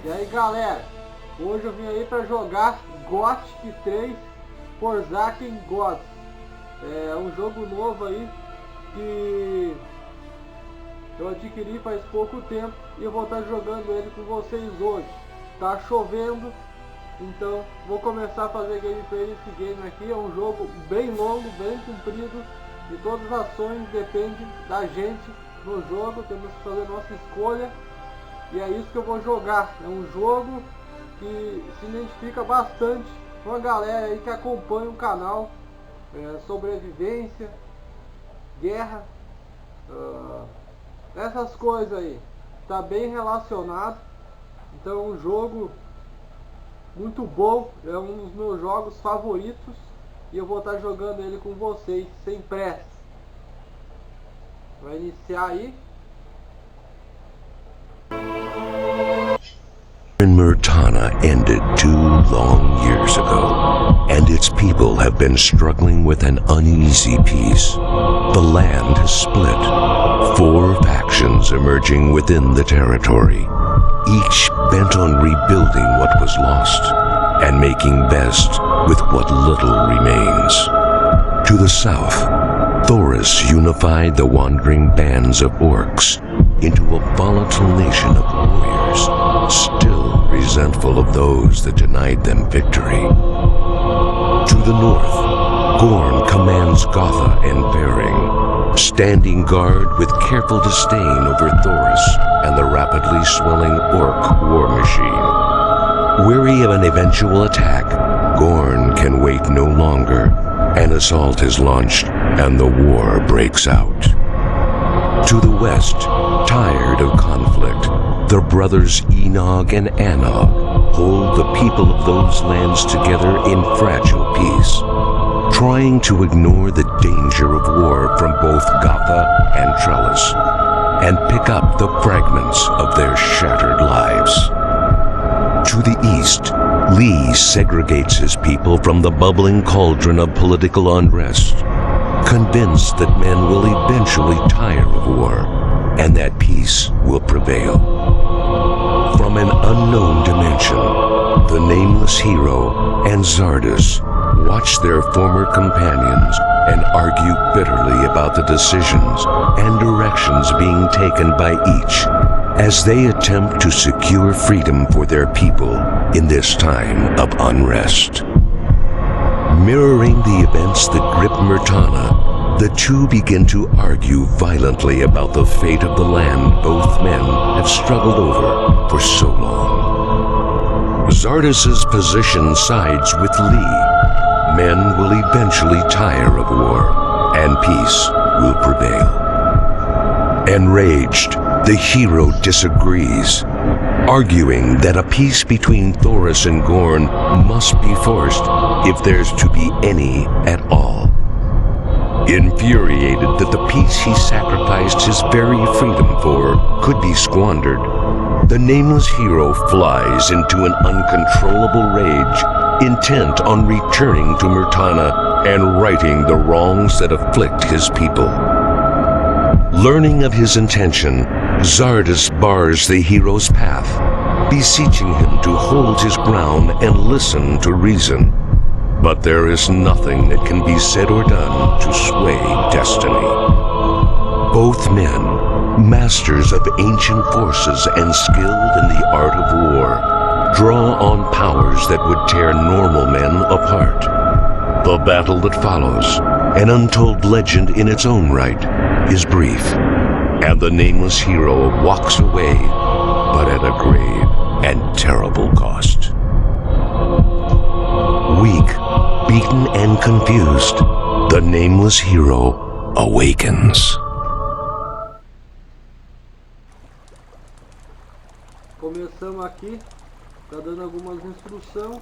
E aí galera, hoje eu vim aí para jogar Gothic 3 Forsaken Gods. É um jogo novo aí que eu adquiri faz pouco tempo e eu vou estar jogando ele com vocês hoje. Tá chovendo, então vou começar a fazer gameplay desse game aqui. É um jogo bem longo, bem comprido e todas as ações dependem da gente no jogo. Temos que fazer nossa escolha e é isso que eu vou jogar. É um jogo que se identifica bastante com a galera aí que acompanha o canal. Sobrevivência, guerra, essas coisas aí, tá bem relacionado. Então é um jogo muito bom, é um dos meus jogos favoritos e eu vou estar jogando ele com vocês sem pressa. Vai iniciar aí. Murtana ended 2 long years ago, and its people have been struggling with an uneasy peace. The land has split, 4 factions emerging within the territory, each bent on rebuilding what was lost and making best with what little remains. To the south, Thoris unified the wandering bands of orcs into a volatile nation of warriors, still resentful of those that denied them victory. To the north, Gorn commands Gotha and Bering, standing guard with careful disdain over Thoris and the rapidly swelling orc war machine. Weary of an eventual attack, Gorn can wait no longer. An assault is launched and the war breaks out. To the west, tired of conflict, the brothers Enog and Anog hold the people of those lands together in fragile peace, trying to ignore the danger of war from both Gotha and Trellis, and pick up the fragments of their shattered lives. To the east, Lee segregates his people from the bubbling cauldron of political unrest, convinced that men will eventually tire of war and that peace will prevail. From an unknown dimension, the nameless hero and Zardes watch their former companions and argue bitterly about the decisions and directions being taken by each as they attempt to secure freedom for their people in this time of unrest. Mirroring the events that grip Murtana, the two begin to argue violently about the fate of the land both men have struggled over for so long. Zardes' position sides with Lee. Men will eventually tire of war, and peace will prevail. Enraged, the hero disagrees, arguing that a peace between Thoris and Gorn must be forced if there's to be any at all. Infuriated that the peace he sacrificed his very freedom for could be squandered, the nameless hero flies into an uncontrollable rage, intent on returning to Murtana and righting the wrongs that afflict his people. Learning of his intention, Zardes bars the hero's path, beseeching him to hold his ground and listen to reason. But there is nothing that can be said or done to sway destiny. Both men, masters of ancient forces and skilled in the art of war, draw on powers that would tear normal men apart. The battle that follows, an untold legend in its own right, is brief, and the nameless hero walks away, but at a grave and terrible cost. Weak, beaten and confused, the nameless hero awakens. Começamos aqui, tá dando algumas instruções.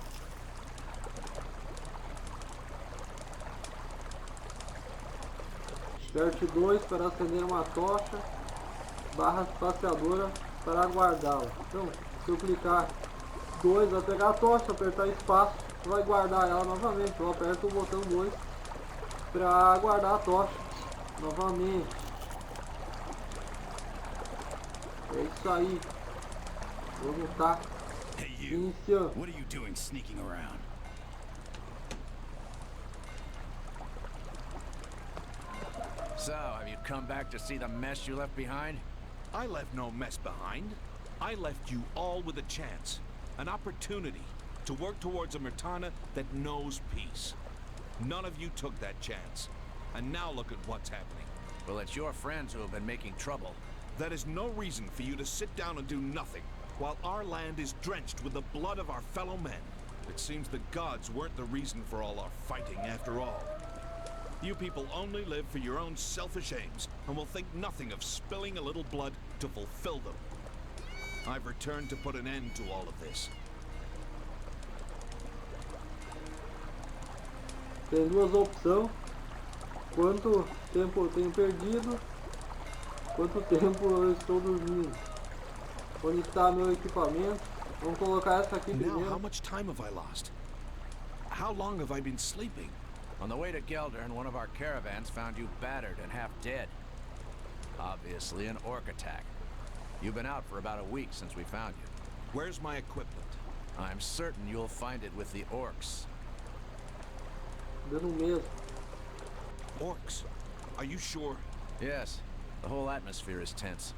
Aperte 2 para acender uma tocha, barra espaciadora para guardá-la. Então, se eu clicar 2 vai pegar a tocha, apertar espaço, vai guardar ela novamente. Eu aperto o botão 2 para guardar a tocha novamente. É isso aí. Vou lutar. Hey you, Inicio. what are you doing sneaking around? So, have you come back to see the mess you left behind? I left no mess behind. I left you all with a chance, an opportunity to work towards a Myrtana that knows peace. None of you took that chance, and now look at what's happening. Well, it's your friends who have been making trouble. That is no reason for you to sit down and do nothing, while our land is drenched with the blood of our fellow men. It seems the gods weren't the reason for all our fighting after all. You people only live for your own selfish aims, and will think nothing of spilling a little blood to fulfill them. I've returned to put an end to all of this. Tem duas opções. Quanto tempo eu tenho perdido? Quanto tempo eu estou dormindo? Onde está meu equipamento? Vamos colocar essa aqui Now, how primeiro. much time have I lost? How long have I been sleeping? On the way to Geldern, one of our caravans found you battered and half dead. Obviously an orc attack. You've been out for about a week since we found you. Where's my equipment? I'm certain you'll find it with the orcs. Dando mesmo. Orcs? Are you sure? Yes, the whole atmosphere is tense.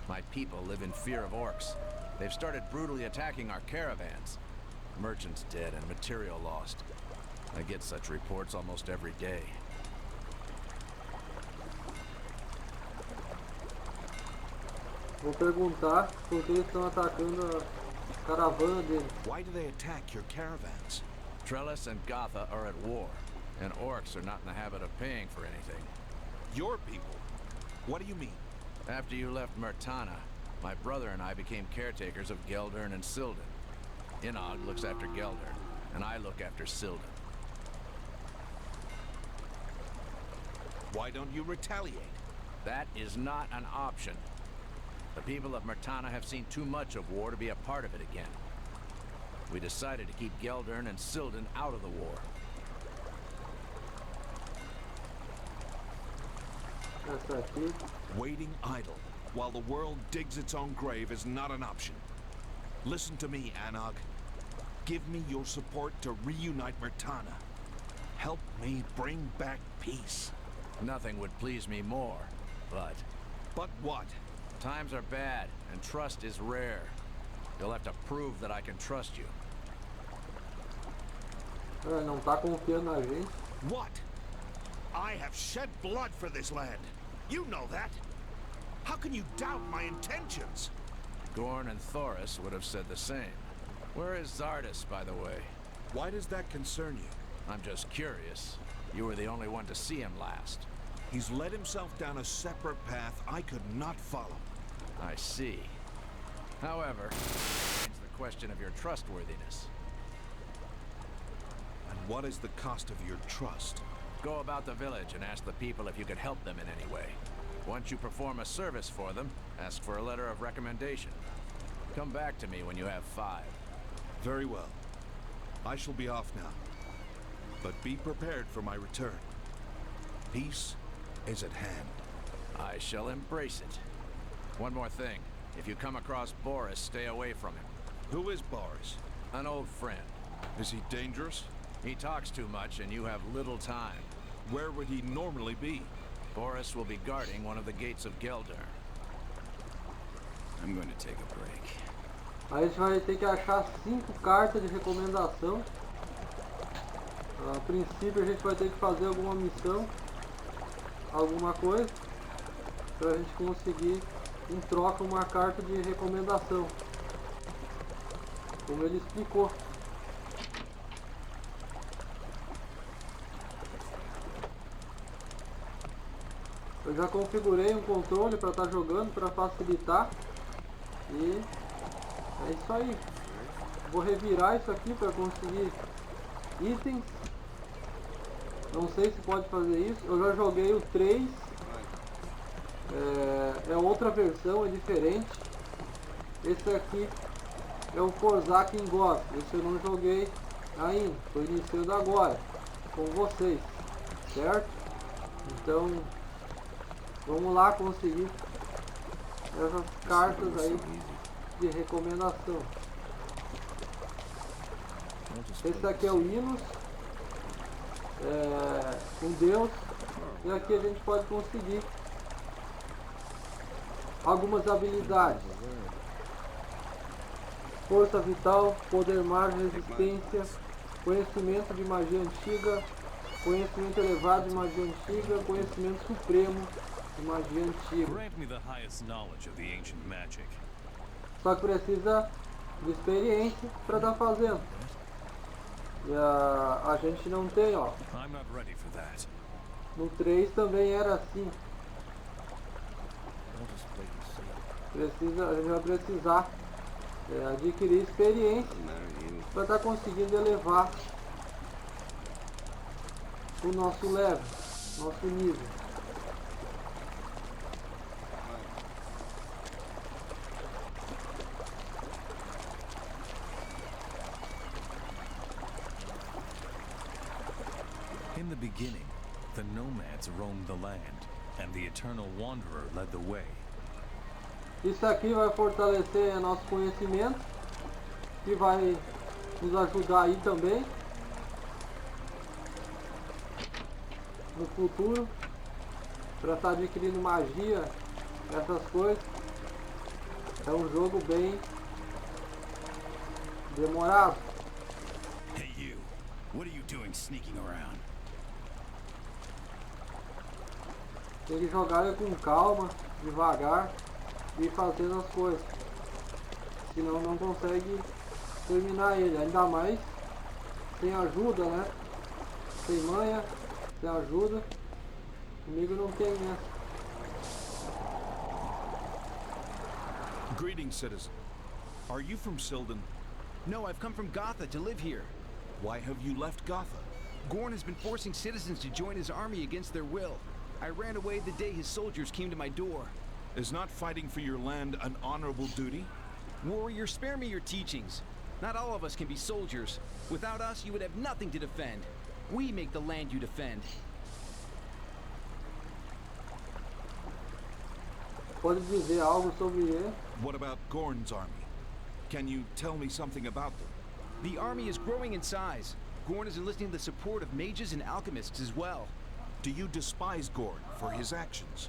My people live in fear of orcs. They've started brutally attacking our caravans. Merchants dead and material lost. I get such reports almost every day. Vou perguntar por que eles estão atacando a caravana deles. Why do they attack your caravans? Trellis and Gotha are at war, and orcs are not in the habit of paying for anything. Your people? What do you mean? After you left Myrtana, my brother and I became caretakers of Geldern and Silden. Inog looks after Geldern, and I look after Silden. Why don't you retaliate? That is not an option. The people of Myrtana have seen too much of war to be a part of it again. We decided to keep Geldern and Silden out of the war. Essa aqui. Waiting idle while the world digs its own grave is not an option. Listen to me, Anog. Give me your support to reunite Myrtana. Help me bring back peace. Nothing would please me more, but But what? times are bad and trust is rare. You'll have to prove that I can trust you. Não tá confiando na gente. What? I have shed blood for this land. You know that. How can you doubt my intentions? Gorn and Thoris would have said the same. Where is Zardus, by the way? Why does that concern you? I'm just curious. You were the only one to see him last. He's led himself down a separate path I could not follow. I see. However, it's the question of your trustworthiness. And what is the cost of your trust? Go about the village and ask the people if you could help them in any way. Once you perform a service for them, ask for a letter of recommendation. Come back to me when you have 5. Very well. I shall be off now. But be prepared for my return. Peace is at hand. I shall embrace it. One more thing. If you come across Boris, stay away from him. Who is Boris? An old friend. Is he dangerous? He talks too much and you have little time. Where would he normally be? Boris will be guarding one of the gates of Geldern. I'm going to take a break. Aí a gente vai ter que achar 5 cartas de recomendação. A princípio a gente vai ter que fazer alguma missão, alguma coisa, para a gente conseguir em troca uma carta de recomendação, como ele explicou. Eu já configurei um controle para estar jogando, para facilitar, e é isso aí. Vou revirar isso aqui para conseguir itens. Não sei se pode fazer isso. Eu já joguei o 3. É outra versão, é diferente. Esse aqui é o Forsaken Gothic. Esse eu não joguei ainda. Estou iniciando agora com vocês, certo? Então vamos lá conseguir essas cartas aí de recomendação. Esse aqui é o Inos, um deus, e aqui a gente pode conseguir algumas habilidades: força vital, poder mágico, resistência, conhecimento de magia antiga, conhecimento elevado de magia antiga, conhecimento supremo de magia antiga. Grant me the highest knowledge of the ancient magic. Só que precisa de experiência para estar fazendo. E a gente não tem, ó. I'm not ready for that. No 3 também era assim. A gente vai precisar adquirir experiência para estar conseguindo elevar o nosso level, nosso nível. In the beginning, the nomads roamed the land, and the eternal wanderer led the way. Isso aqui vai fortalecer nosso conhecimento e vai nos ajudar aí também no futuro para estar adquirindo magia, essas coisas. É um jogo bem demorado. Hey you, what are you doing sneaking around? Tem que jogar ele com calma, devagar e ir fazendo as coisas. Senão não consegue terminar ele. Ainda mais sem ajuda, né? Sem manha, sem ajuda. Comigo não tem essa. Greetings, citizen. Are you from Silden? No, I've come from Gothic to live here. Why have you left Gotha? Gorn has been forcing citizens to join his army against their will. I ran away the day his soldiers came to my door. Is not fighting for your land an honorable duty? Warrior, spare me your teachings. Not all of us can be soldiers. Without us, you would have nothing to defend. We make the land you defend. Pode dizer algo sobre ele? What about Gorn's army? Can you tell me something about them? The army is growing in size. Gorn is enlisting the support of mages and alchemists as well. Do you despise Gorn for his actions?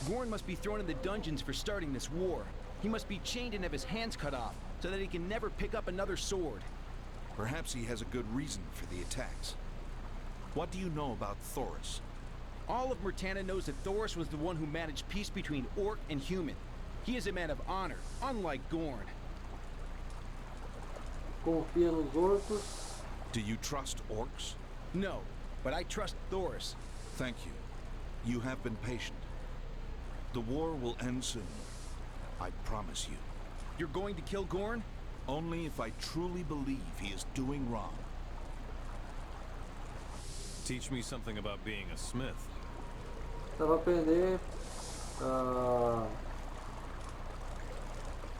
Gorn must be thrown in the dungeons for starting this war. He must be chained and have his hands cut off, so that he can never pick up another sword. Perhaps he has a good reason for the attacks. What do you know about Thoris? All of Murtana knows that Thoris was the one who managed peace between Orc and human. He is a man of honor, unlike Gorn. Confia nos orcos. Do you trust orcs? No, but I trust Thoris. Thank you. You have been patient. The war will end soon. I promise you. You're going to kill Gorn? Only if I truly believe he is doing wrong. Teach me something about being a smith. Para aprender a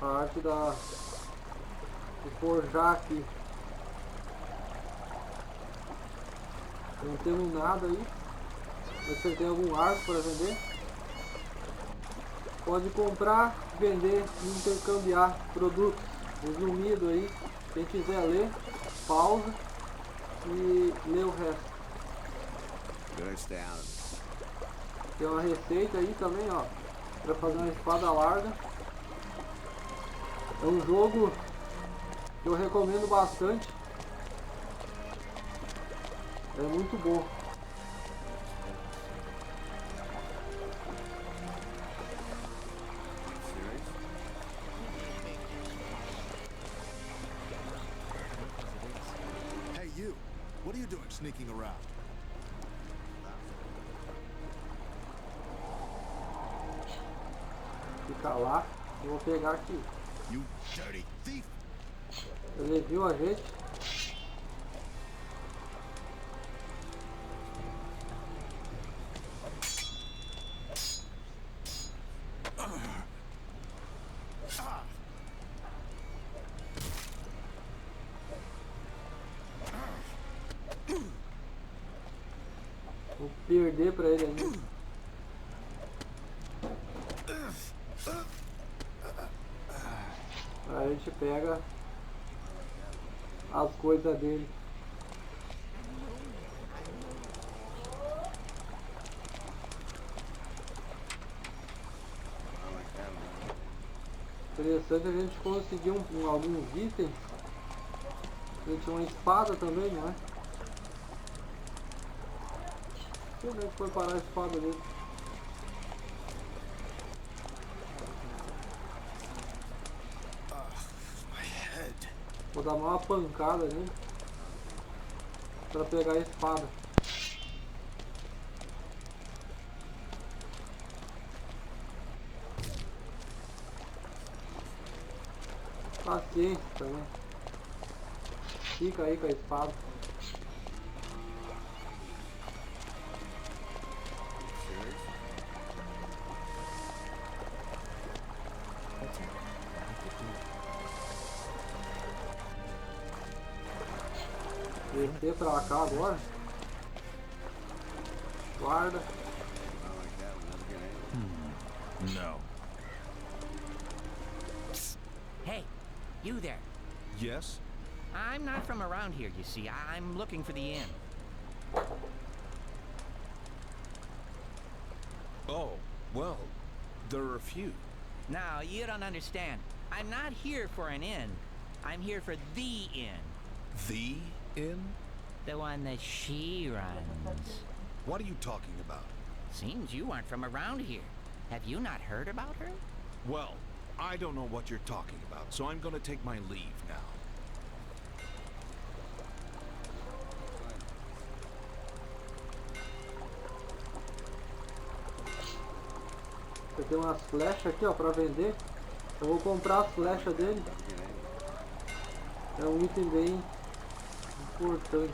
arte de forjar aqui. Não temos nada aí. Você tem algum arco para vender? Pode comprar, vender e intercambiar produtos. Resumido aí, quem quiser ler, pausa e lê o resto. Tem uma receita aí também, ó, para fazer uma espada larga. É um jogo que eu recomendo bastante. É muito bom. Hey you, what are you doing sneaking around? Fica lá, eu vou pegar aqui. You dirty thief! Ele viu a gente. Vou perder pra ele ainda. Aí a gente pega as coisas dele. Interessante a gente conseguir alguns itens. A gente tinha uma espada também, não é? Não sei onde é que foi parar a espada dele. Vou dar uma pancada nele pra pegar a espada. Paciência também. Fica aí com a espada. Descer pra cá agora. Guarda. No. Hey, you there. Yes? I'm not from around here, you see. I'm looking for the inn. Oh, well, there are a few. Now, you don't understand. I'm not here for an inn. I'm here for the inn. The inn? The one that she runs. What are you talking about? Seems you aren't from around here. Have you not heard about her? Well, I don't know what you're talking about, so I'm gonna take my leave now. Tem umas flechas aqui, ó, pra vender. Eu vou comprar as flechas dele. É um item bem importante.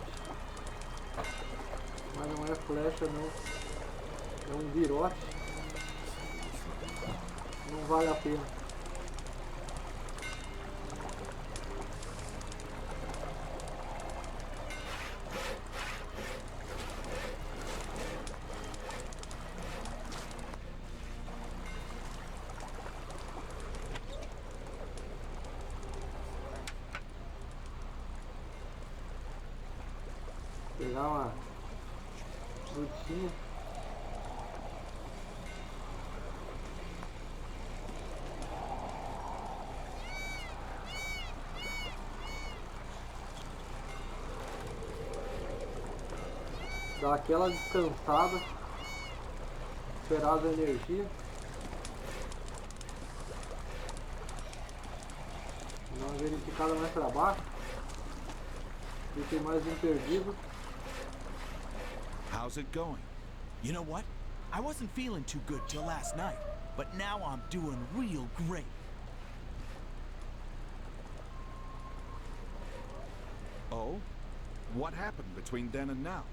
Mas não é flecha não. É um virote. Não vale a pena. Pegar uma frutinha. Dar aquela descansada. Esperar as energias. Dar uma verificada mais pra baixo. E tem mais um perdido. How's it going? You know what? I wasn't feeling too good till last night, but now I'm doing real great. Oh? What happened between then and now?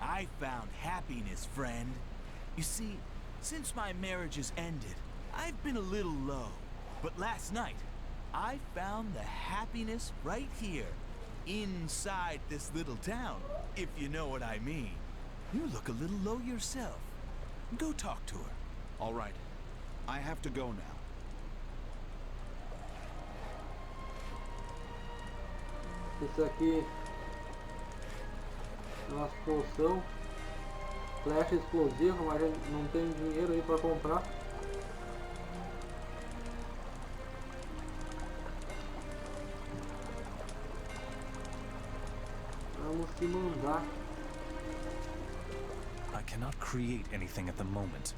I found happiness, friend. You see, since my marriage has ended, I've been a little low. But last night, I found the happiness right here, inside this little town, if you know what I mean. You look a little low yourself. Go talk to her. All right. I have to go now. Isso aqui é uma poção. Flecha explosiva, mas não tem dinheiro aí para comprar. Vamos se mandar. I cannot create anything at the moment.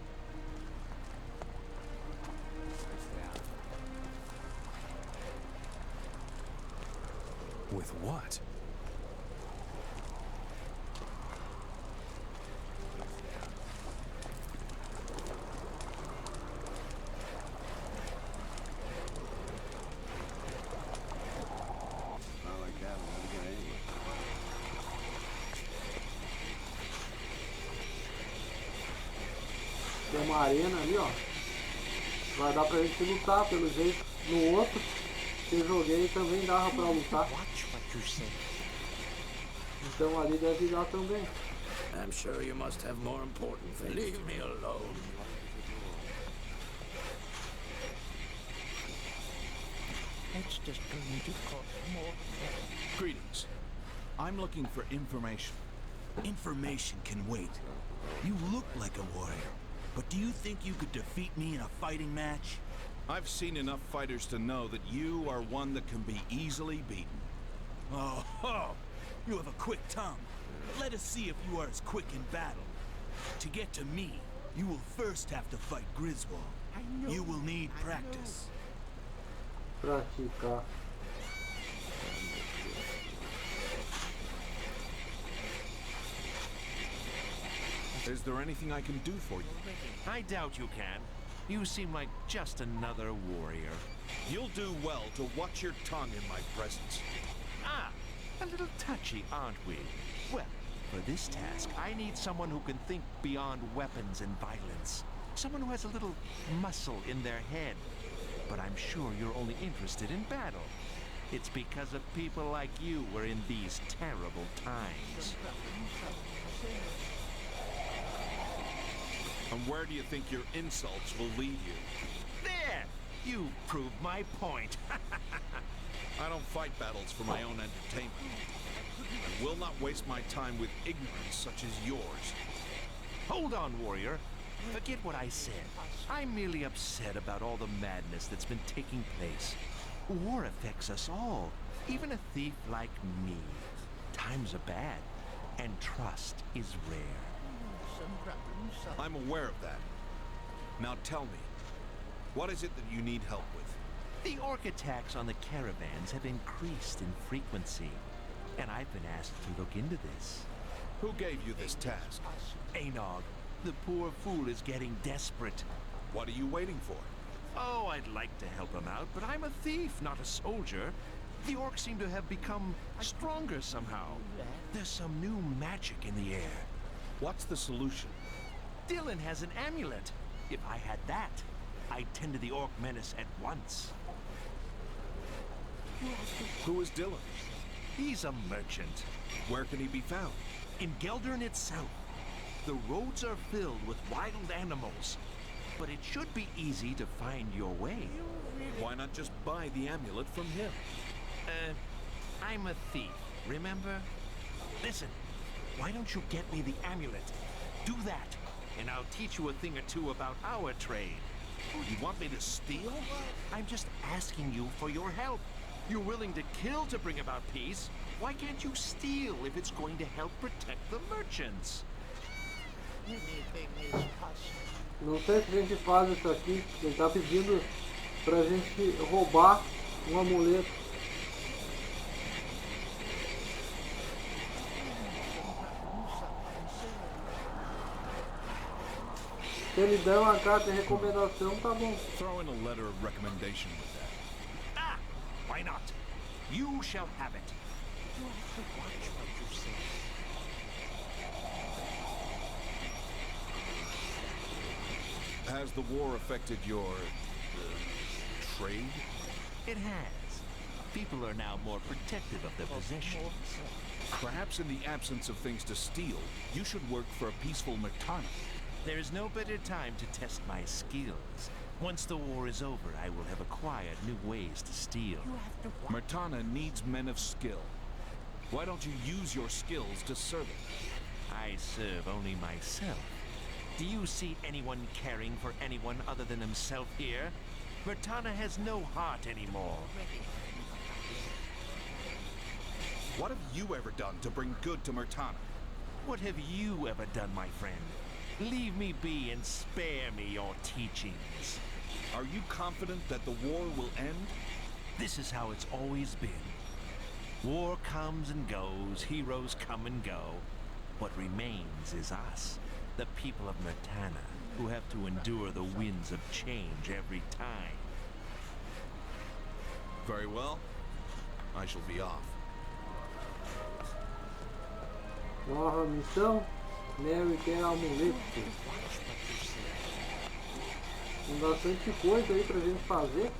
With what? Tem uma arena ali, ó. Vai dar pra gente lutar pelo jeito. No outro que eu joguei também dava pra lutar. Então ali deve dar também. I'm sure you must have more important things. Leave me alone. It's just going to cost more. Greetings. I'm looking for information. Information can wait. You look like a warrior, but do you think you could defeat me in a fighting match? I've seen enough fighters to know that you are one that can be easily beaten. Oh, you have a quick tongue. Let us see if you are as quick in battle. To get to me, you will first have to fight Griswold. You will need practice. Praticar. Is there anything I can do for you? I doubt you can. You seem like just another warrior. You'll do well to watch your tongue in my presence. Ah, a little touchy, aren't we? Well, for this task, I need someone who can think beyond weapons and violence. Someone who has a little muscle in their head. But I'm sure you're only interested in battle. It's because of people like you we're in these terrible times. And where do you think your insults will lead you? There! You proved my point. I don't fight battles for my own entertainment. I will not waste my time with ignorance such as yours. Hold on, warrior. Forget what I said. I'm merely upset about all the madness that's been taking place. War affects us all, even a thief like me. Times are bad, and trust is rare. I'm aware of that. Now tell me, what is it that you need help with? The orc attacks on the caravans have increased in frequency, and I've been asked to look into this. Who gave you this task? Anog, the poor fool is getting desperate. What are you waiting for? Oh, I'd like to help him out, but I'm a thief, not a soldier. The orcs seem to have become stronger somehow. There's some new magic in the air. What's the solution? Dylan has an amulet. If I had that, I'd tend to the orc menace at once. Who is Dylan? He's a merchant. Where can he be found? In Geldern itself. The roads are filled with wild animals, but it should be easy to find your way. Why not just buy the amulet from him? I'm a thief, remember? Listen, why don't you get me the amulet? Do that, and I'll teach you a thing or two about our trade. You want me to steal? I'm just asking you for your help. You're willing to kill to bring about peace. Why can't you steal if it's going to help protect the merchants? Não sei se a gente faz isso aqui. Ele tá pedindo pra gente roubar um amuleto. Se ele der uma carta de recomendação, tá bom. Throw in a letter of recommendation with that. Ah! Why not? You shall have it. You have to watch what you say. Has the war affected your trade? It has. People are now more protective of their possessions. Perhaps in the absence of things to steal, you should work for a peaceful Mertana. There is no better time to test my skills. Once the war is over, I will have acquired new ways to steal. Mertana needs men of skill. Why don't you use your skills to serve it? I serve only myself. Do you see anyone caring for anyone other than himself here? Mertana has no heart anymore. What have you ever done to bring good to Mertana? What have you ever done, my friend? Leave me be and spare me your teachings. Are you confident that the war will end? This is how it's always been. War comes and goes, heroes come and go. What remains is us, the people of Mertana, who have to endure the winds of change every time. Very well. I shall be off. Nova missão. Mary quer amuleto. Tem bastante coisa aí pra gente fazer.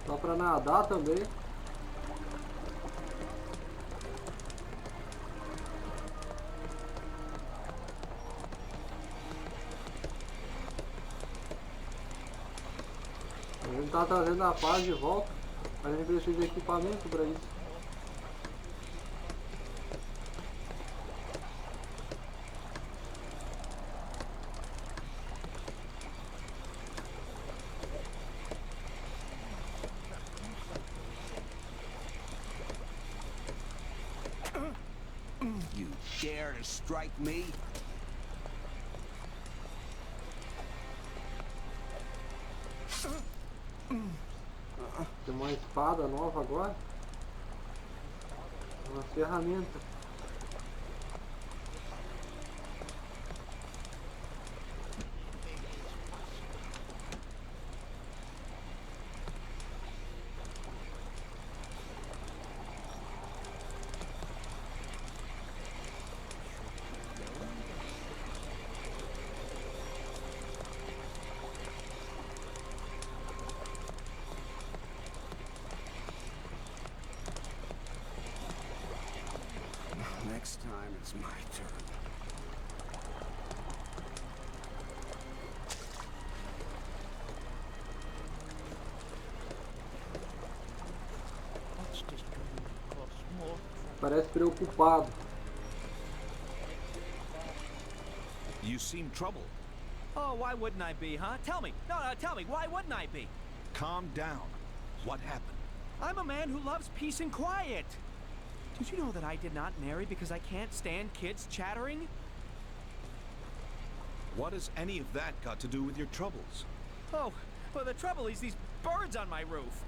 Dá pra nadar também. A gente tá trazendo a paz de volta. A gente precisa de equipamento para isso. You dare to strike me? Tem uma espada nova agora. Uma ferramenta. Next time it's my turn. Parece preocupado. You seem troubled. Oh, why wouldn't I be, huh? Tell me. No, tell me. Why wouldn't I be? Calm down. What happened? I'm a man who loves peace and quiet. Did you know that I did not marry because I can't stand kids chattering? What has any of that got to do with your troubles? Oh, well, the trouble is these birds on my roof.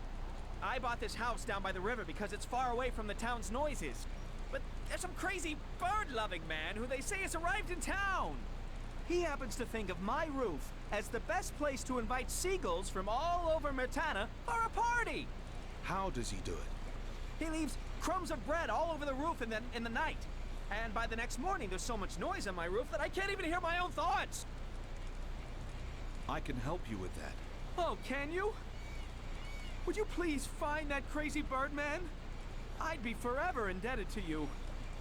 I bought this house down by the river because it's far away from the town's noises. But there's some crazy bird-loving man who they say has arrived in town. He happens to think of my roof as the best place to invite seagulls from all over Mertana for a party. How does he do it? He leaves crumbs of bread all over the roof in the night. And by the next morning, there's so much noise on my roof that I can't even hear my own thoughts. I can help you with that. Oh, can you? Would you please find that crazy bird man? I'd be forever indebted to you.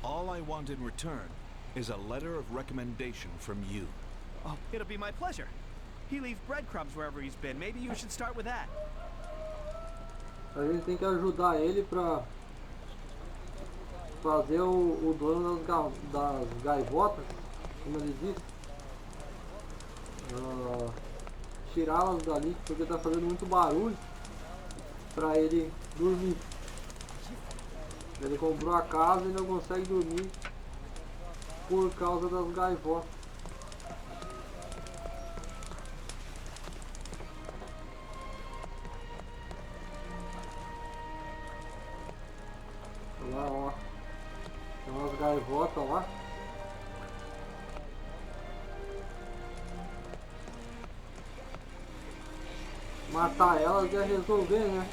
All I want in return is a letter of recommendation from you. Oh, it'll be my pleasure. He leaves breadcrumbs wherever he's been. Maybe you should start with that. A gente tem que ajudar ele pra fazer o dono das gaivotas, como ele disse, tirá-las dali, porque tá fazendo muito barulho pra ele dormir. Ele comprou a casa e não consegue dormir por causa das gaivotas. Lá, ó, tem umas gaivotas lá. Matar elas é resolver, né?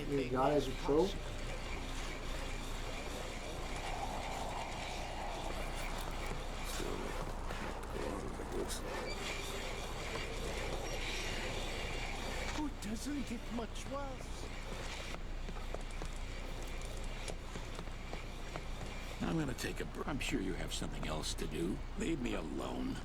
Migalha de pão. Who doesn't get much worse? I'm gonna take a break. I'm sure you have something else to do. Leave me alone.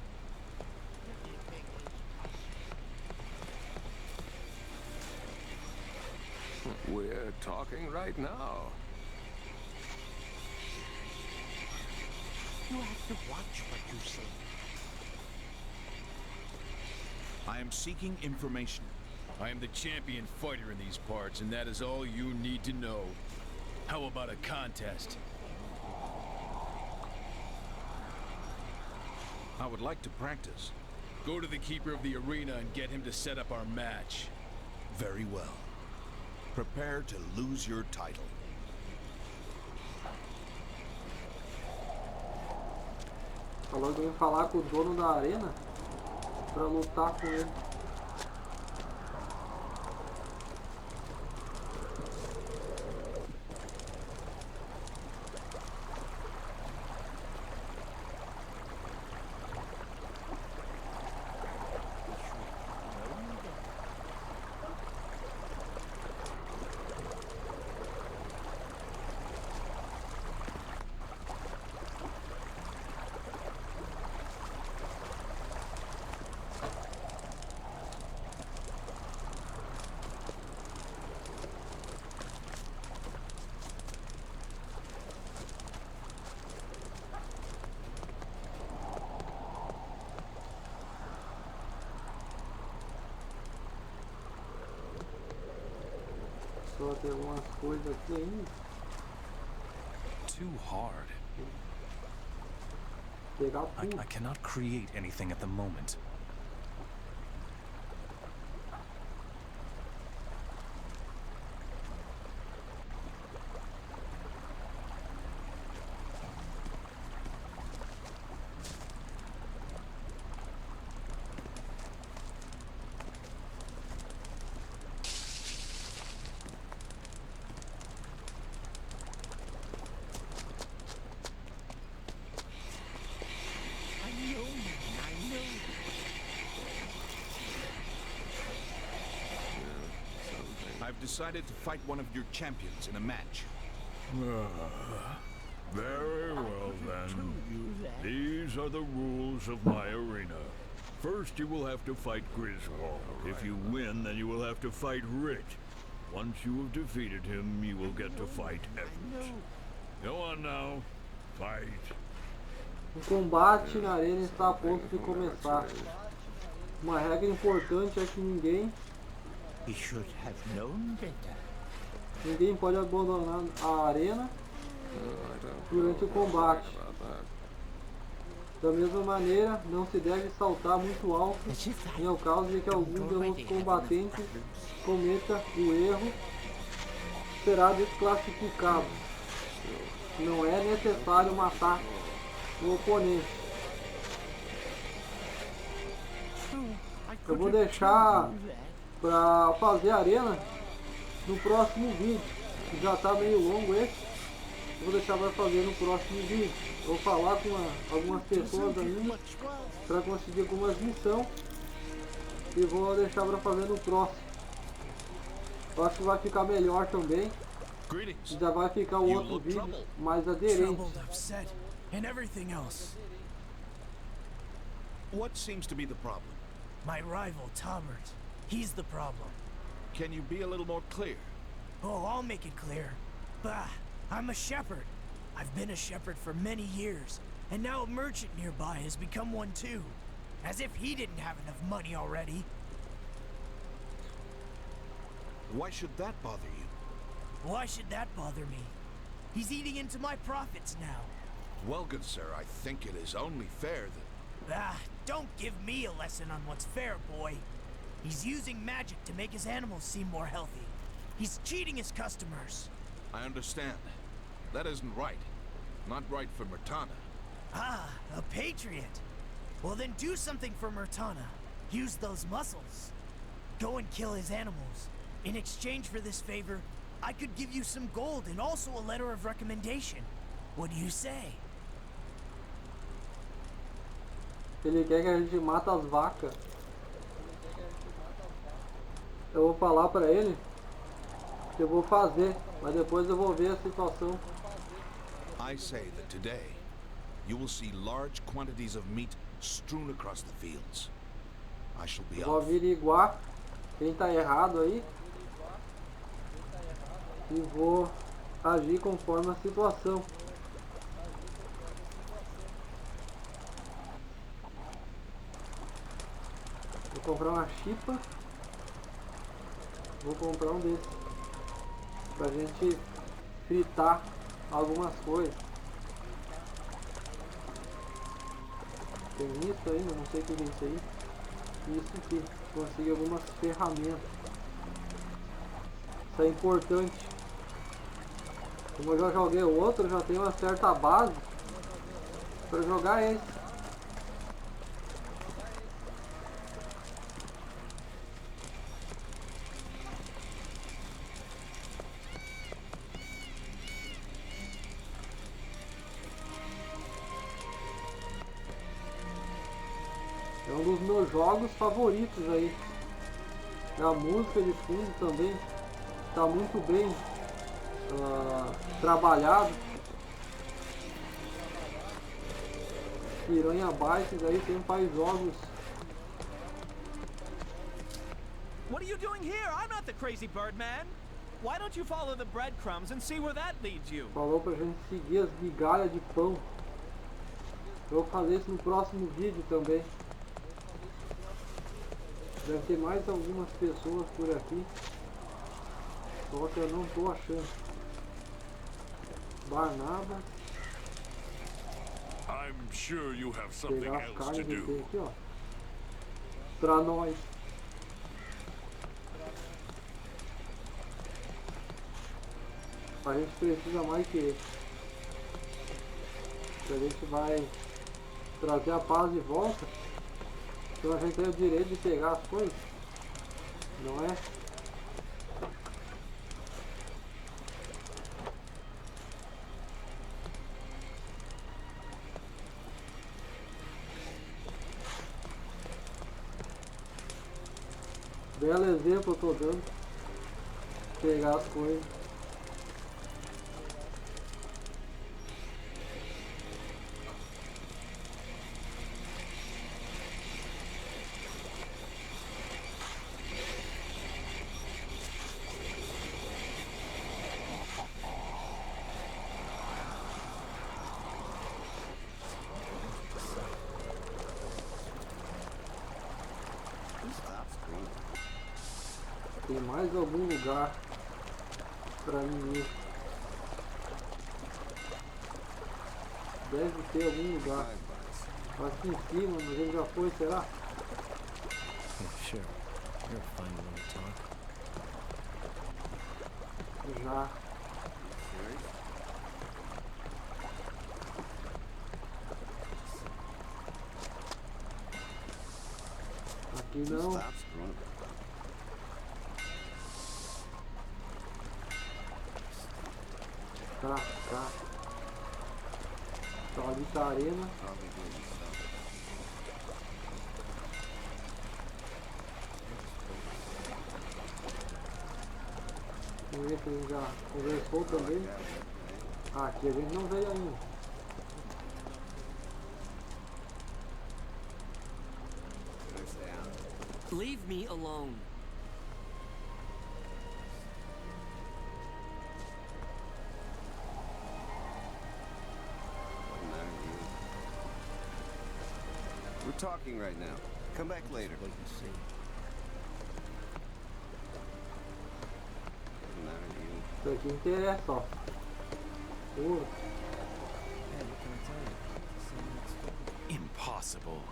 We're talking right now. You have to watch what you say. I am seeking information. I am the champion fighter in these parts, and that is all you need to know. How about a contest? I would like to practice. Go to the keeper of the arena and get him to set up our match. Very well. Prepare to lose your title. Falou que ia falar com o dono da arena pra lutar com ele. Tem algumas coisas aqui ainda. Too hard. Pegar tudo. I cannot create anything at the moment. I've decided to fight one of your champions in a match. Very well then. These are the rules of my arena. First you will have to fight Griswold. If you win, then you will have to fight Rich. Once you have defeated him, you will get to fight Everett. Go on now. Fight. O combate na arena está a ponto de começar. Uma regra importante é que ninguém pode abandonar a arena durante o combate. Da mesma maneira, não se deve saltar muito alto em o caso de que algum dos outros combatentes cometa o erro, será desclassificado. Não é necessário matar o oponente. Eu vou deixar para fazer a arena no próximo vídeo, que já está meio longo esse. Eu vou deixar para fazer no próximo vídeo. Vou falar com algumas pessoas ainda para conseguir algumas missões e vou deixar para fazer no próximo. Eu acho que vai ficar melhor também. Já vai ficar o outro vídeo mais aderente. What seems to be the problem? My rival, Tomert. He's the problem. Can you be a little more clear? Oh, I'll make it clear. Bah, I'm a shepherd. I've been a shepherd for many years, and now a merchant nearby has become one too. As if he didn't have enough money already. Why should that bother you? Why should that bother me? He's eating into my profits now. Well, good sir, I think it is only fair that... Ah, don't give me a lesson on what's fair, boy. He's using magic to make his animals seem more healthy. He's cheating his customers. I understand. That isn't right. Not right for Murtana. Ah, a patriot. Well then do something for Murtana. Use those muscles. Go and kill his animals. In exchange for this favor, I could give you some gold and also a letter of recommendation. What do you say? Ele quer que a gente mata as vacas. Eu vou falar pra ele que eu vou fazer, mas depois eu vou ver a situação. I say that today you will see large quantities of meat strewn across the fields. I shall be Vou off. averiguar quem tá errado aí e vou agir conforme a situação. Vou comprar uma chipa. Vou comprar um desses pra gente fritar algumas coisas. Tem isso ainda, não sei o que é isso aí. Isso aqui, conseguir algumas ferramentas. Isso é importante. Como eu já joguei o outro, já tenho uma certa base para jogar esse. É um dos meus jogos favoritos aí. A música de fundo também está muito bem trabalhado. Piranha Bytes aí sempre faz jogos. What are you doing here? I'm not the crazy bird man. Why don't you follow the breadcrumbs and see where that leads you? Falou pra gente seguir as migalhas de pão. Eu vou fazer isso no próximo vídeo também. Deve ter mais algumas pessoas por aqui. Só que eu não tô achando. Barnaba. I'm sure you have something Pegar as else carnes to que tem do. aqui, ó. Pra nós. A gente precisa mais que isso. Se a gente vai trazer a paz de volta, então a gente tem o direito de pegar as coisas. Não é? Belo exemplo eu tô dando. Pegar as coisas. Tem mais algum lugar pra mim ir? Deve ter algum lugar. Aqui em cima, mas ele já foi, será? Sure. You're a funny little talk. Já. Aqui não. Tá. Tá ali tá a arena. Vamos ver se a gente já conversou também. Ah, aqui a gente não veio ainda. Leave me alone. We're talking right now. Come back later. Wait and see. Doesn't matter to you. Isso aqui interessa, ó. Ouro. Yeah, what can I tell you? Same old story. Impossible.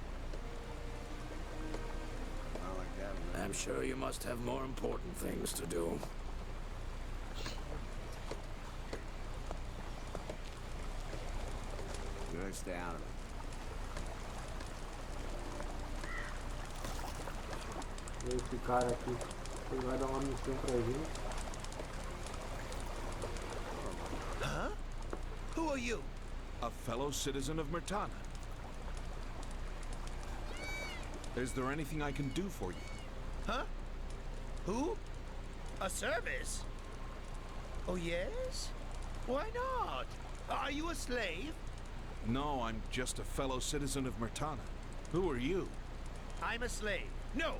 Not like that, man. I'm sure you must have more important things to do. You better stay out of it. Esse cara aqui, ele vai dar uma missão pra gente. Huh? Who are you? A fellow citizen of Murtana. Is there anything I can do for you? Huh? Who? A service? Oh, yes? Why not? Are you a slave? No, I'm just a fellow citizen of Murtana. Who are you? I'm a slave. No.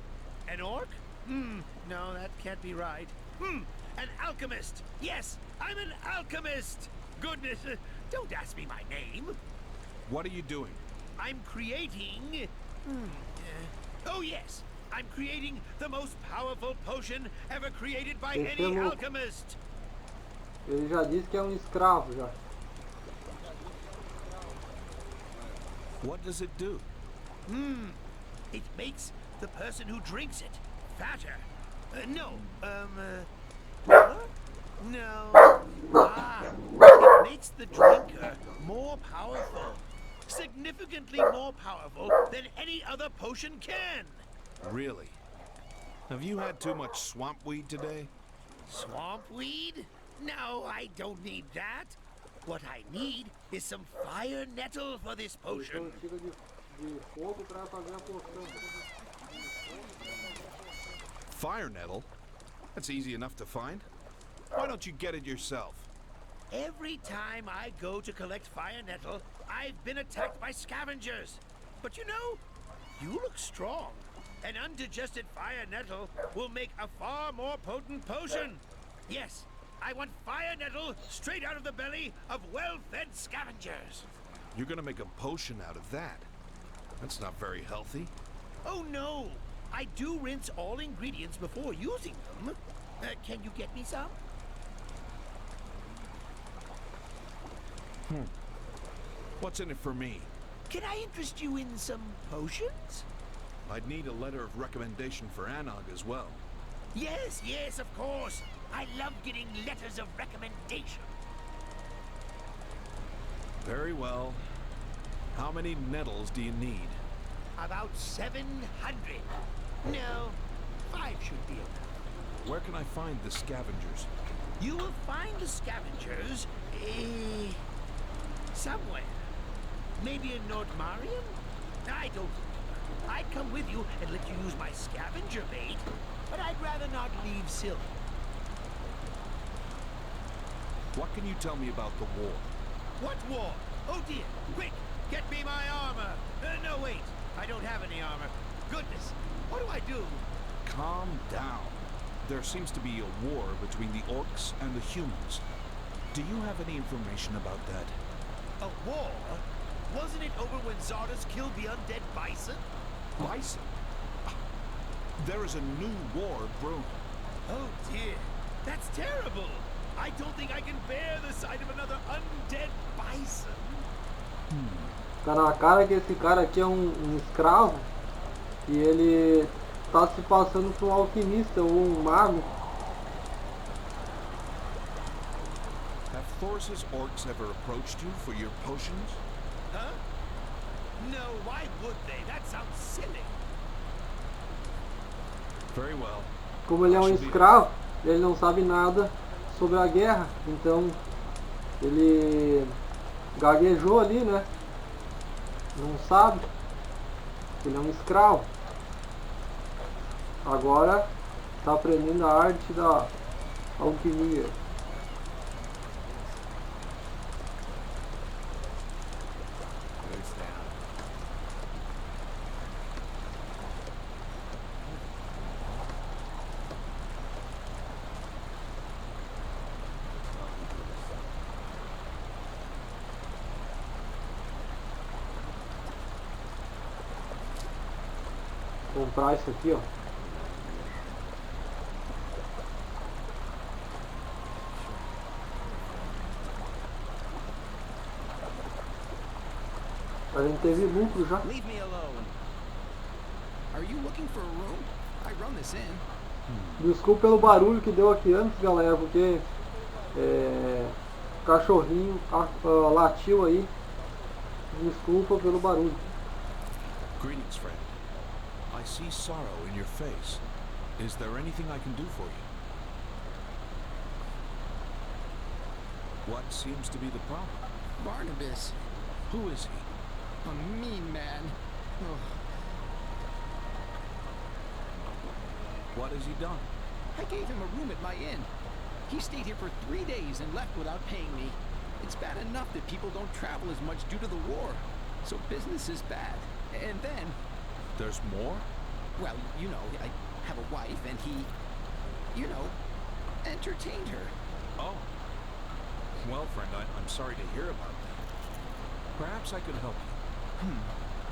An orc? No, that can't be right. An alchemist. Yes, I'm an alchemist. Goodness, don't ask me my name. What are you doing? I'm creating... oh, yes. I'm creating the most powerful potion ever created by any alchemist. Ele já disse que é um escravo já. What does it do? It makes the person who drinks it fatter. No. It makes the drinker more powerful. Significantly more powerful than any other potion can. Really? Have you had too much swamp weed today? Swamp weed? No, I don't need that. What I need is some fire nettle for this potion. Fire nettle? That's easy enough to find. Why don't you get it yourself? Every time I go to collect fire nettle, I've been attacked by scavengers. But you know, you look strong. An undigested fire nettle will make a far more potent potion. Yes, I want fire nettle straight out of the belly of well-fed scavengers. You're gonna make a potion out of that. That's not very healthy. Oh no! I do rinse all ingredients before using them. Can you get me some? What's in it for me? Can I interest you in some potions? I'd need a letter of recommendation for Anog as well. Yes, yes, of course. I love getting letters of recommendation. Very well. How many nettles do you need? About 700. No, 5 should be enough. Where can I find the scavengers? You will find the scavengers, somewhere. Maybe in Nordmarion? I don't remember. I'd come with you and let you use my scavenger bait, but I'd rather not leave Sylvan. What can you tell me about the war? What war? Oh dear, quick, get me my armor. No, wait, I don't have any armor. Goodness, what do I do? Calm down. There seems to be a war between the orcs and the humans. Do you have any information about that? A war? Wasn't it over when Zardos killed the undead bison? Bison? There is a new war brewing. Oh dear, that's terrible. I don't think I can bear the sight of another undead bison. Tá na cara que esse cara aqui é um escravo e ele tá se passando por um alquimista ou um mago. Have Thoris's orcs ever approached you for your potions? Huh? No, why would they? That sounds silly. Very well. Como ele é um escravo, ele não sabe nada sobre a guerra, então ele gaguejou ali, né? Não sabe. Ele é um escravo. Agora está aprendendo a arte da alquimia. Comprar isso aqui, ó. A gente teve lucro já. Leave me alone. Are you looking for a room? I run this in. Desculpa pelo barulho que deu aqui antes, galera, porque o cachorrinho latiu aí. Desculpa pelo barulho. Greetings, friend. I see sorrow in your face. Is there anything I can do for you? What seems to be the problem? Barnabas. Who is he? A mean man. Oh. What has he done? I gave him a room at my inn. He stayed here for 3 days and left without paying me. It's bad enough that people don't travel as much due to the war. So business is bad. And then... There's more? Well, you know, I have a wife and he, you know, entertained her. Oh. Well, friend, I'm sorry to hear about that. Perhaps I could help you.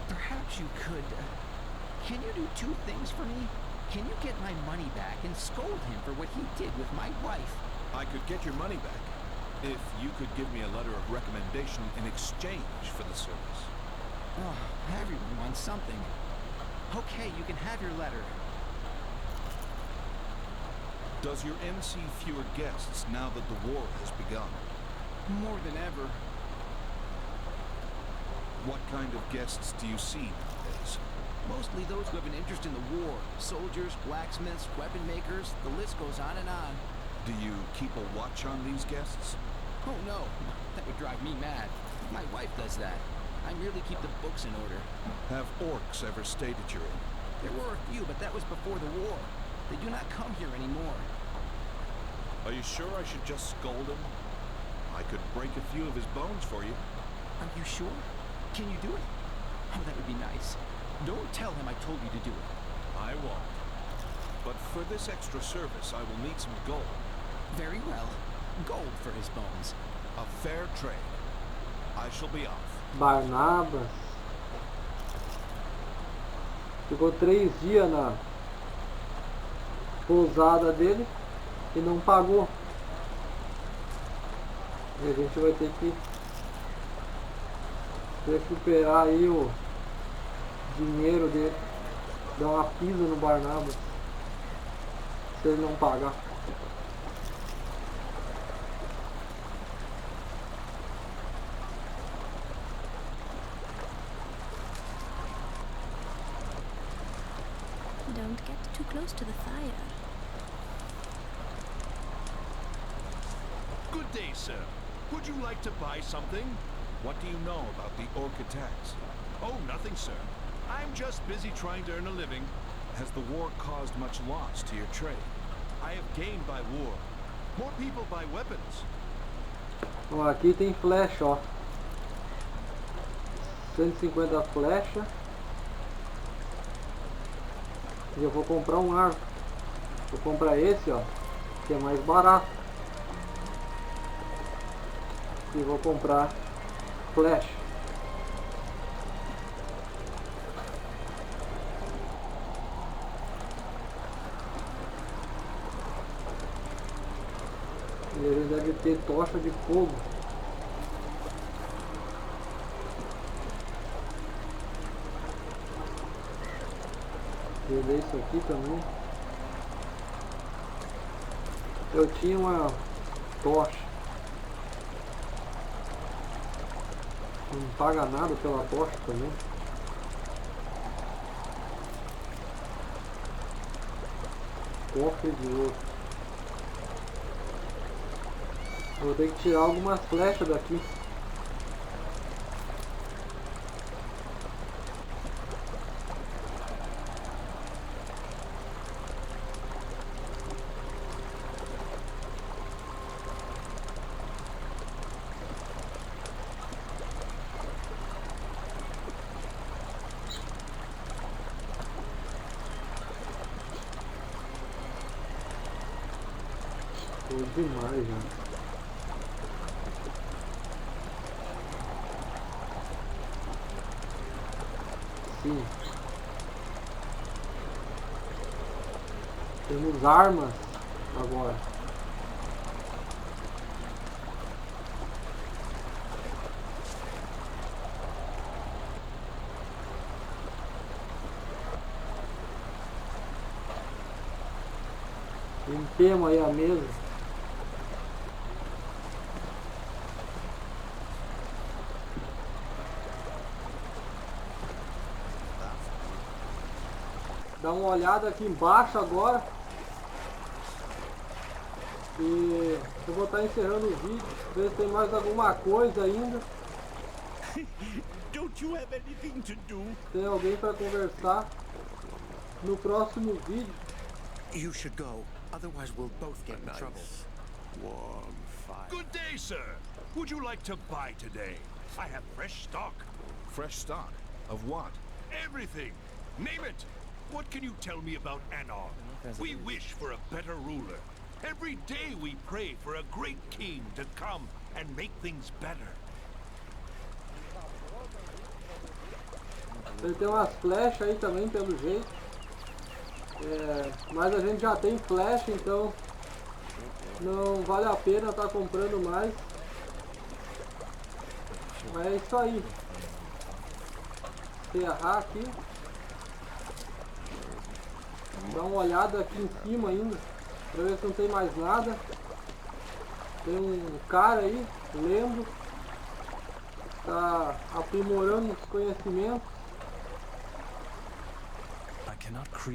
Perhaps you could. Can you do 2 things for me? Can you get my money back and scold him for what he did with my wife? I could get your money back if you could give me a letter of recommendation in exchange for the service. Oh, everyone wants something. Okay, you can have your letter. Does your inn see fewer guests now that the war has begun? More than ever. What kind of guests do you see nowadays? Mostly those who have an interest in the war. Soldiers, blacksmiths, weapon makers, the list goes on and on. Do you keep a watch on these guests? Oh no, that would drive me mad. My wife does that. I merely keep the books in order. Have orcs ever stayed at your inn? There were a few, but that was before the war. They do not come here anymore. Are you sure I should just scold him? I could break a few of his bones for you. Are you sure? Can you do it? Oh, that would be nice. Don't tell him I told you to do it. I won't. But for this extra service, I will need some gold. Very well. Gold for his bones. A fair trade. I shall be off. Barnabas ficou 3 dias na pousada dele e não pagou. E a gente vai ter que recuperar aí o dinheiro dele. Dar uma pisa no Barnabas se ele não pagar. Don't get too close to the fire. Good day, sir. Would you like to buy something? What do you know about the orc attacks? Oh, nothing, sir. I'm just busy trying to earn a living. Has the war caused much loss to your trade? I have gained by war. More people buy weapons. Ó, aqui tem flecha, ó. 150 flecha. E eu vou comprar um arco. Vou comprar esse, ó, que é mais barato. E vou comprar flecha. Ele deve ter tocha de fogo. Vou ver isso aqui também. Eu tinha uma tocha. Não paga nada pela tocha também. Cofre de ouro. Vou ter que tirar algumas flechas daqui. Tô demais já. Sim. Temos armas agora. Limpemos aí a mesa. Dá uma olhada aqui embaixo agora. E eu vou estar encerrando o vídeo. Ver se tem mais alguma coisa ainda. Don't you have anything to do? Tem alguém para conversar no próximo vídeo. You should go, otherwise we'll both get in trouble. Warm fire. Good day, sir. Would you like to buy today? I have fresh stock. Fresh stock? Of what? Everything. Name it. What can you tell me about Anon? We wish for a better ruler. Every day we pray for a great king to come and make things better. Ele tem umas flechas aí também, pelo jeito. Mas a gente já tem flecha, então não vale a pena estar comprando mais. Mas é isso aí. Enterrar aqui. Dá uma olhada aqui em cima ainda, pra ver se não tem mais nada. Tem um cara aí, lendo, tá aprimorando os conhecimentos.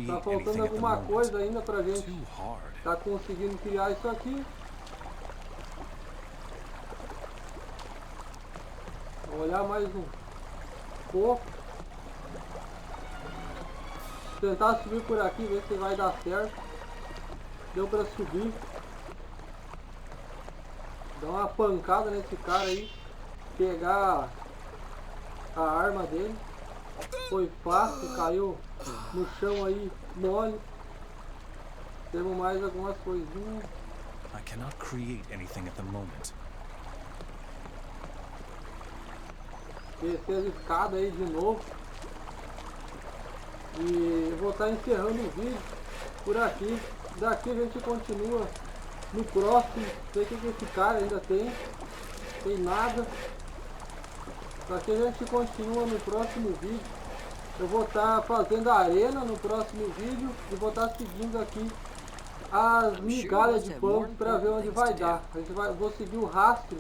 Tá faltando alguma coisa ainda pra gente tá conseguindo criar isso aqui. Vou olhar mais um pouco. Tentar subir por aqui, ver se vai dar certo. Deu pra subir. Dar uma pancada nesse cara aí. Pegar a arma dele. Foi fácil, caiu no chão aí, mole. Temos mais algumas coisinhas. I cannot create anything at the moment. Descer as escadas aí de novo. E eu vou estar encerrando o vídeo por aqui. Daqui a gente continua no próximo. Não sei o que esse cara ainda tem. Tem nada. Aqui a gente continua no próximo vídeo. Eu vou estar fazendo a arena no próximo vídeo e vou estar seguindo aqui as migalhas de pão para ver onde vai dar. Vou seguir o rastro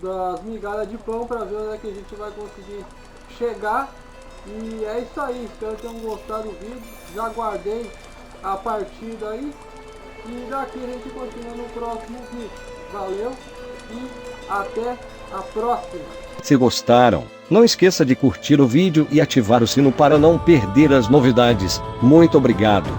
das migalhas de pão para ver onde é que a gente vai conseguir chegar. E é isso aí, espero que tenham gostado do vídeo. Já guardei a partida aí. E daqui a gente continua no próximo vídeo. Valeu e até a próxima. Se gostaram, não esqueça de curtir o vídeo e ativar o sino para não perder as novidades. Muito obrigado.